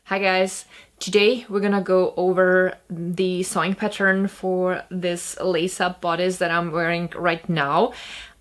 Hi guys, today we're gonna go over the sewing pattern for this lace-up bodice that I'm wearing right now.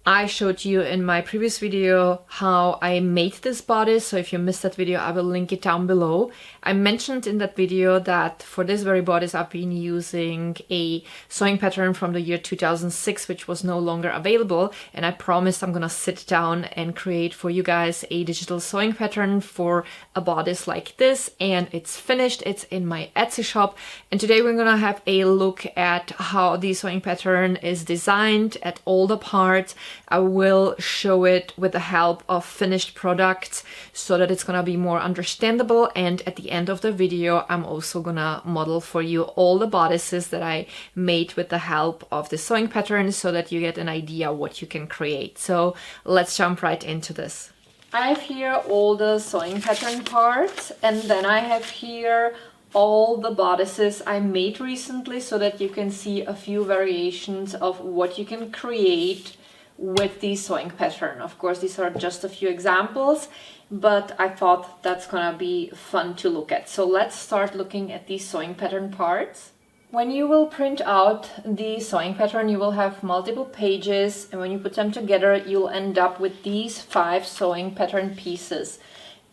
I showed you in my previous video how I made this bodice, so if you missed that video I will link it down below. I mentioned in that video that for this very bodice I've been using a sewing pattern from the year 2006 which was no longer available, and I promised I'm gonna sit down and create for you guys a digital sewing pattern for a bodice like this, and it's finished. It's in my Etsy shop, and today we're gonna have a look at how the sewing pattern is designed, at all the parts. I will show it with the help of finished products so that it's gonna be more understandable, and at the end of the video I'm also gonna model for you all the bodices that I made with the help of the sewing pattern so that you get an idea what you can create. So let's jump right into this. I have here all the sewing pattern parts, and then I have here all the bodices I made recently so that you can see a few variations of what you can create with the sewing pattern. Of course, these are just a few examples, but I thought that's gonna be fun to look at. So let's start looking at these sewing pattern parts. When you will print out the sewing pattern, you will have multiple pages, and when you put them together, you'll end up with these 5 sewing pattern pieces.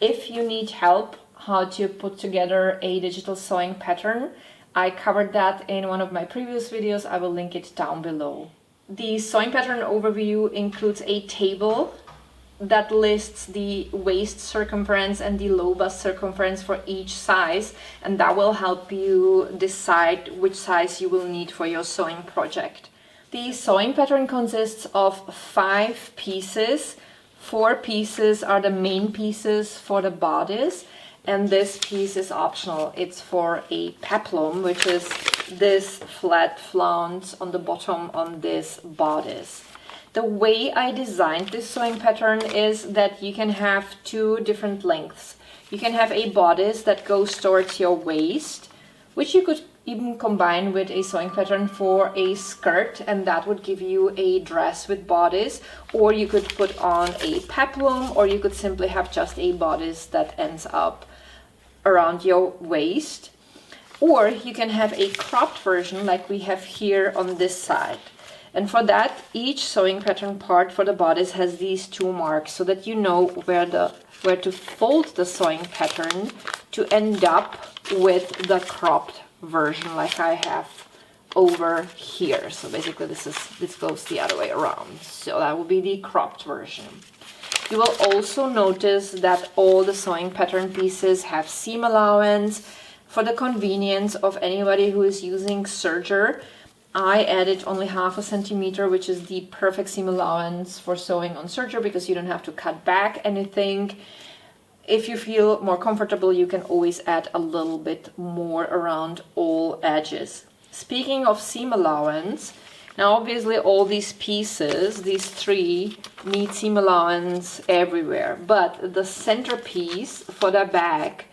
If you need help how to put together a digital sewing pattern, I covered that in one of my previous videos. I will link it down below. The sewing pattern overview includes a table that lists the waist circumference and the low bust circumference for each size, and that will help you decide which size you will need for your sewing project. The sewing pattern consists of 5 pieces. 4 pieces are the main pieces for the bodice, and this piece is optional. It's for a peplum, which is this flat flounce on the bottom on this bodice. The way I designed this sewing pattern is that you can have 2 different lengths. You can have a bodice that goes towards your waist, which you could even combine with a sewing pattern for a skirt, and that would give you a dress with bodice, or you could put on a peplum, or you could simply have just a bodice that ends up around your waist. Or you can have a cropped version like we have here on this side. And for that, each sewing pattern part for the bodice has these 2 marks so that you know where to fold the sewing pattern to end up with the cropped version like I have over here. So basically this goes the other way around. So that will be the cropped version. You will also notice that all the sewing pattern pieces have seam allowance. For the convenience of anybody who is using serger, I added only 1/2 centimeter, which is the perfect seam allowance for sewing on serger because you don't have to cut back anything. If you feel more comfortable, you can always add a little bit more around all edges. Speaking of seam allowance, now obviously all these pieces, these 3, need seam allowance everywhere, but the centerpiece for the back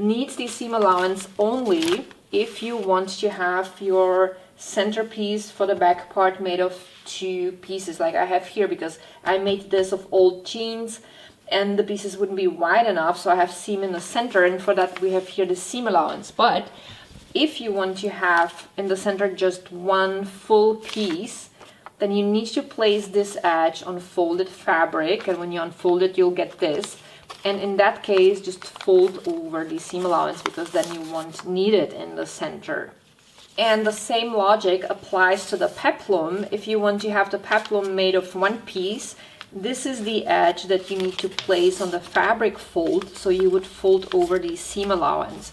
needs the seam allowance only if you want to have your centerpiece for the back part made of 2 pieces like I have here, because I made this of old jeans and the pieces wouldn't be wide enough, so I have seam in the center, and for that we have here the seam allowance. But if you want to have in the center just 1 full piece, then you need to place this edge on folded fabric, and when you unfold it you'll get this. And in that case, just fold over the seam allowance because then you won't need it in the center. And the same logic applies to the peplum. If you want to have the peplum made of 1 piece, this is the edge that you need to place on the fabric fold, so you would fold over the seam allowance.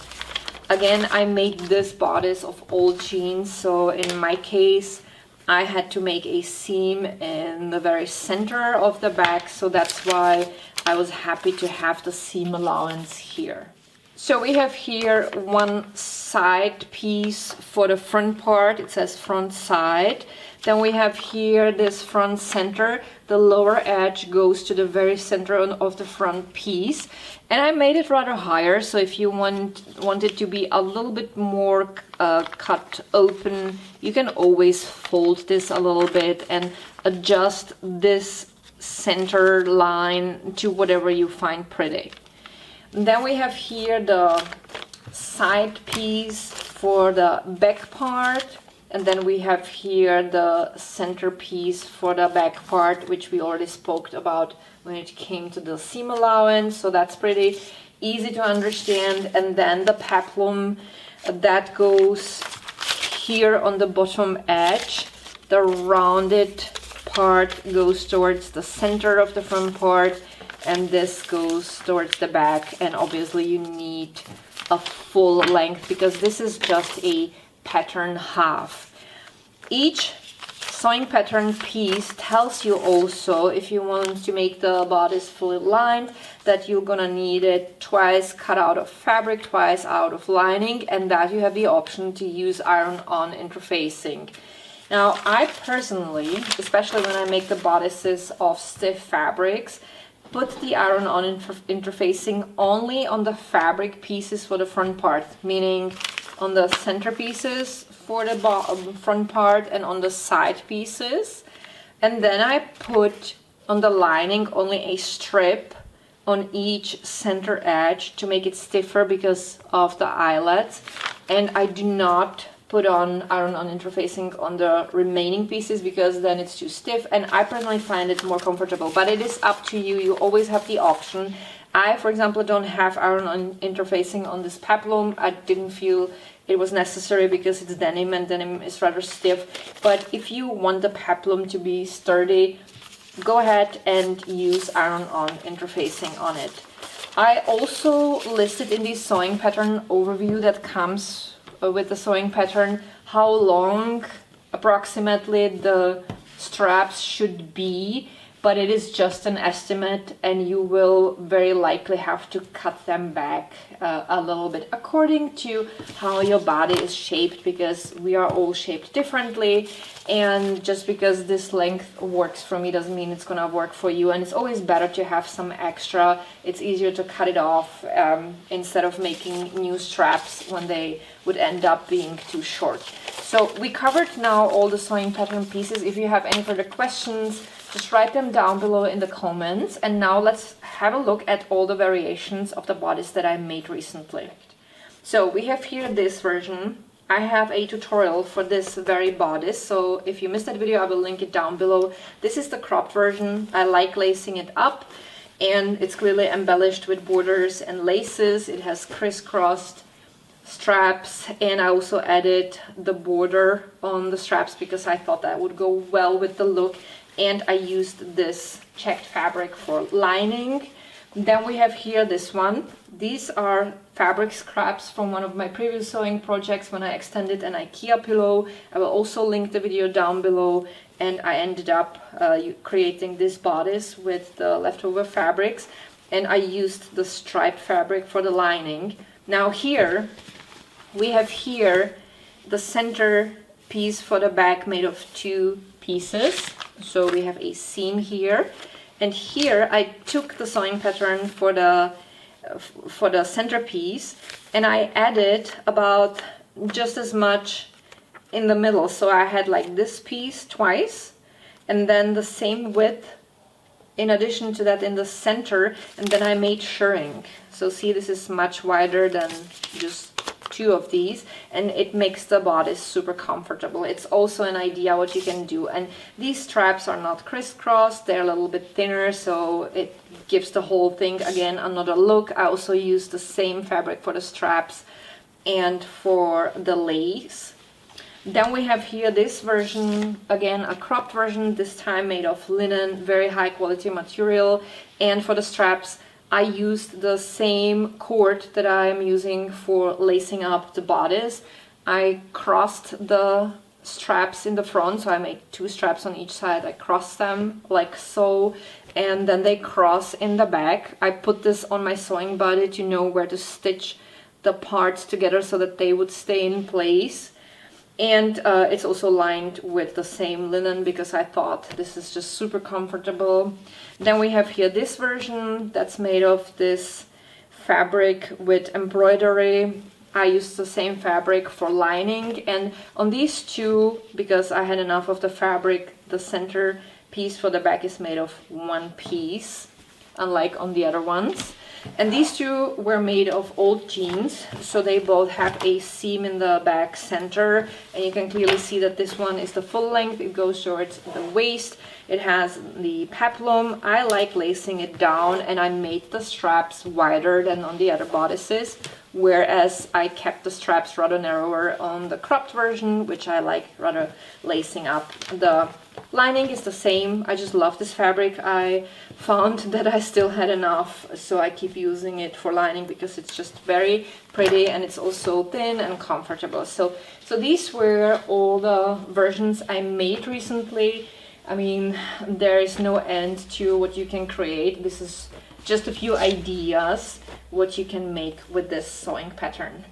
Again, I made this bodice of old jeans, so in my case I had to make a seam in the very center of the back, so that's why I was happy to have the seam allowance here. So we have here 1 side piece for the front part. It says front side. Then we have here this front center. The lower edge goes to the very center of the front piece. And I made it rather higher, so if you want it to be a little bit more cut open, you can always fold this a little bit and adjust this center line to whatever you find pretty. And then we have here the side piece for the back part, and then we have here the center piece for the back part, which we already spoke about when it came to the seam allowance, so that's pretty easy to understand. And then the peplum that goes here on the bottom edge, the rounded part goes towards the center of the front part, and this goes towards the back. And obviously you need a full length because this is just a pattern half. Each sewing pattern piece tells you also, if you want to make the bodice fully lined, that you're gonna need it twice cut out of fabric, twice out of lining, and that you have the option to use iron-on interfacing. Now, I personally, especially when I make the bodices of stiff fabrics, put the iron-on interfacing only on the fabric pieces for the front part, meaning on the center pieces for the front part and on the side pieces. And then I put on the lining only a strip on each center edge to make it stiffer because of the eyelets. And I do not put on iron-on interfacing on the remaining pieces because then it's too stiff, and I personally find it more comfortable, but it is up to you. You always have the option. I, for example, don't have iron-on interfacing on this peplum. I didn't feel it was necessary because it's denim and denim is rather stiff, but if you want the peplum to be sturdy, go ahead and use iron-on interfacing on it. I also listed in the sewing pattern overview that comes with the sewing pattern how long approximately the straps should be, but it is just an estimate and you will very likely have to cut them back a little bit according to how your body is shaped, because we are all shaped differently, and just because this length works for me doesn't mean it's gonna work for you, and it's always better to have some extra. It's easier to cut it off instead of making new straps when they would end up being too short. So we covered now all the sewing pattern pieces. If you have any further questions, just write them down below in the comments. And now let's have a look at all the variations of the bodice that I made recently. So we have here this version. I have a tutorial for this very bodice, so if you missed that video, I will link it down below. This is the cropped version. I like lacing it up, and it's clearly embellished with borders and laces. It has crisscrossed straps, and I also added the border on the straps because I thought that would go well with the look, and I used this checked fabric for lining. Then we have here this one. These are fabric scraps from one of my previous sewing projects when I extended an IKEA pillow. I will also link the video down below, and I ended up creating this bodice with the leftover fabrics, and I used the striped fabric for the lining. Now here we have here the center piece for the back made of two pieces. So we have a seam here, and here I took the sewing pattern for the center piece, and I added about just as much in the middle. So I had like this piece twice, and then the same width in addition to that in the center, and then I made shirring. So see, this is much wider than just two of these, and it makes the bodice super comfortable. It's also an idea what you can do, and these straps are not crisscrossed, they're a little bit thinner, so it gives the whole thing again another look. I also used the same fabric for the straps and for the lace. Then we have here this version, again a cropped version, this time made of linen, very high quality material, and for the straps I used the same cord that I am using for lacing up the bodice. I crossed the straps in the front, so I made two straps on each side. I crossed them like so, and then they cross in the back. I put this on my sewing body to know where to stitch the parts together so that they would stay in place. And it's also lined with the same linen because I thought this is just super comfortable. Then we have here this version that's made of this fabric with embroidery. I used the same fabric for lining, and on these two, because I had enough of the fabric, the center piece for the back is made of one piece, unlike on the other ones. And these two were made of old jeans, so they both have a seam in the back center, and you can clearly see that this one is the full length. It goes towards the waist. It has the peplum. I like lacing it down, and I made the straps wider than on the other bodices, whereas I kept the straps rather narrower on the cropped version, which I like rather lacing up. The lining is the same. I just love this fabric. I found that I still had enough, so I keep using it for lining because it's just very pretty, and it's also thin and comfortable. So these were all the versions I made recently. I mean, there is no end to what you can create. This is just a few ideas what you can make with this sewing pattern.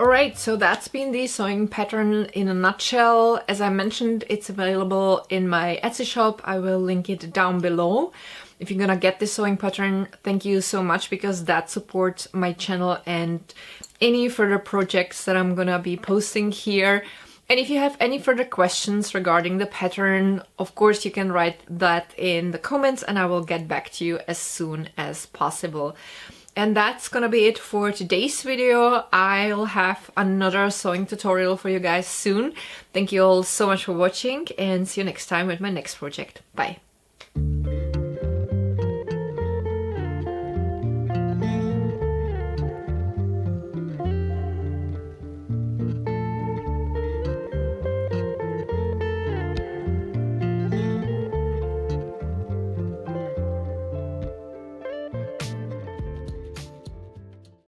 Alright, so that's been the sewing pattern in a nutshell. As I mentioned, it's available in my Etsy shop. I will link it down below. If you're gonna get this sewing pattern, thank you so much, because that supports my channel and any further projects that I'm gonna be posting here. And if you have any further questions regarding the pattern, of course you can write that in the comments and I will get back to you as soon as possible. And that's gonna be it for today's video. I'll have another sewing tutorial for you guys soon. Thank you all so much for watching, and see you next time with my next project. Bye!